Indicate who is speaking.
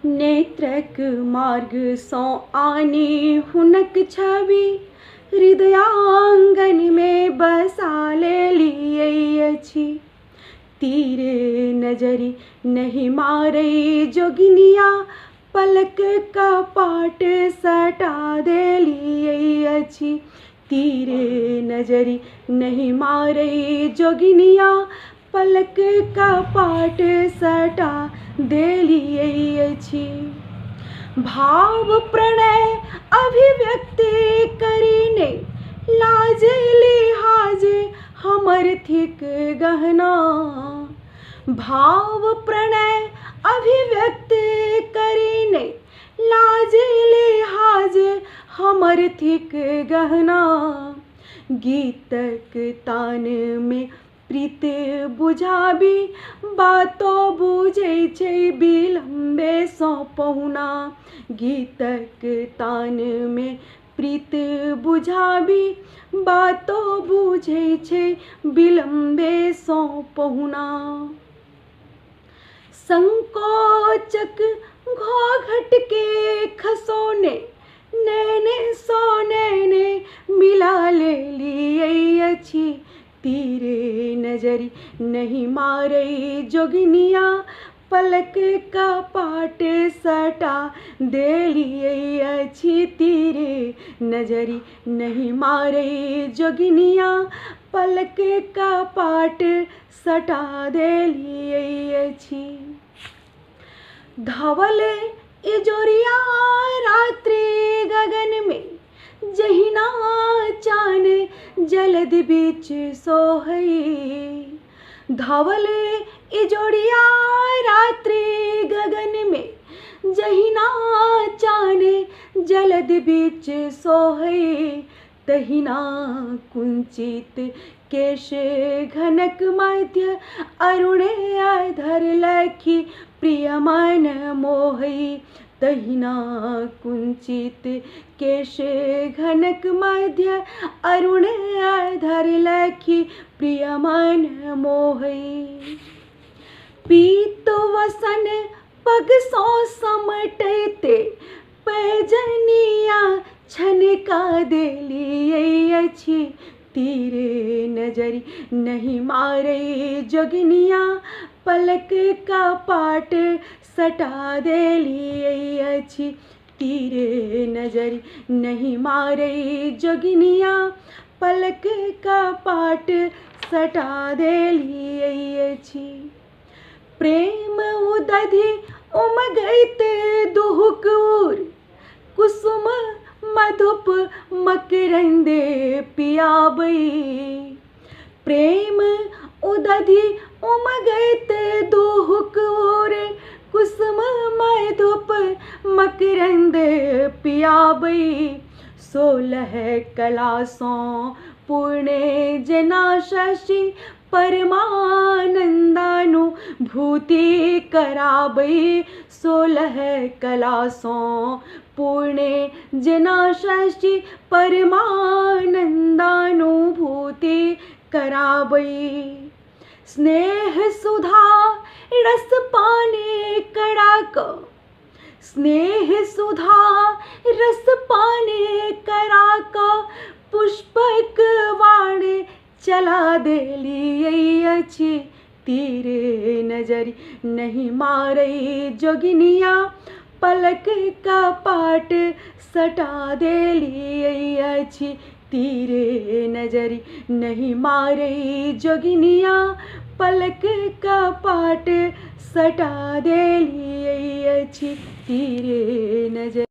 Speaker 1: नेत्रक मार्ग सौ आने हुनक छवि हृदयांगन में बसा ले लिए अछि। तीर नजरी नहीं मारे जोगिनिया पलक का पाट सटा दे लिए अछि। तीर नजरी नहीं मारे जोगिनिया पलक का पाट सटा दे लिए अछि। भाव प्रणय अभिव्यक्त करीने लाज लिहाज हमर थिक गहना। भाव प्रणय अभिव्यक्त करीने लाज लिहाज हमर थिक गहना। गीतक तान में प्रीत बुझाबी बातो बुझै छै विलम्बे सँ पहुना। गीतक तान में प्रीत बुझाबी बातो बुझै छै विलम्बे सँ पहुना। संकोचक घोघट के खसोने नैने सो नैने मिला ले लिए अछि। तीरे नजरी नहीं मारे जोगिनिया पलक का पाट सटा दे लिए अछि। तीरे नजरी नहीं मारे जोगिनिया पलक का पाट सटा दे लिए अछि। धवल इजोरिया रात्रि गगन में जहिना चान जलद बीच सोहई। धवल इजोरिया रात्रि गगन में जहिना चान जलद बीच सोहई। तहिना कुंचित केश घनक मध्य अरुणे अधर लखी प्रिय मन मोहई। तहिना कुंचित केश घनक मध्य अरुणे अधर लखी प्रिय मन मोहई। पीत वसन पग सौ समटैते पैजनिया छनका दे लिए अछि। तीरे नजरी नहीं मारे जोगिनिया पलक का पाट सटा दे लिए अछि। तीरे नजरी नहीं मारे जोगिनिया पलक का पाट सटा दे लिए अछि। प्रेम उदधि उमगैत दुहुकूर कुसुम मधुप मकरंदे पियाबई। प्रेम उदधि उमगैत दुहुकूर कुसुम मधुप मकरंद पियाबई। 16 कला सौ पूर्णे जना शशि परमानंदानुभूति कराबई। 16 कला सौ पूर्णे जना शशि परमानंदानुभूति कराबई। स्नेह सुधा रस पाने कड़ाक स्नेह सुधा रस पाने कराक पुष्पक वाण चला दे लिए अछि। तीरे नजरी नहीं मारे जोगिनिया पलक का पाट सटा दे लिए अछि। तीरे नजरी नहीं मारे जोगिनिया पलक का पाट सटा दे लिए अछि। तीरे नजरी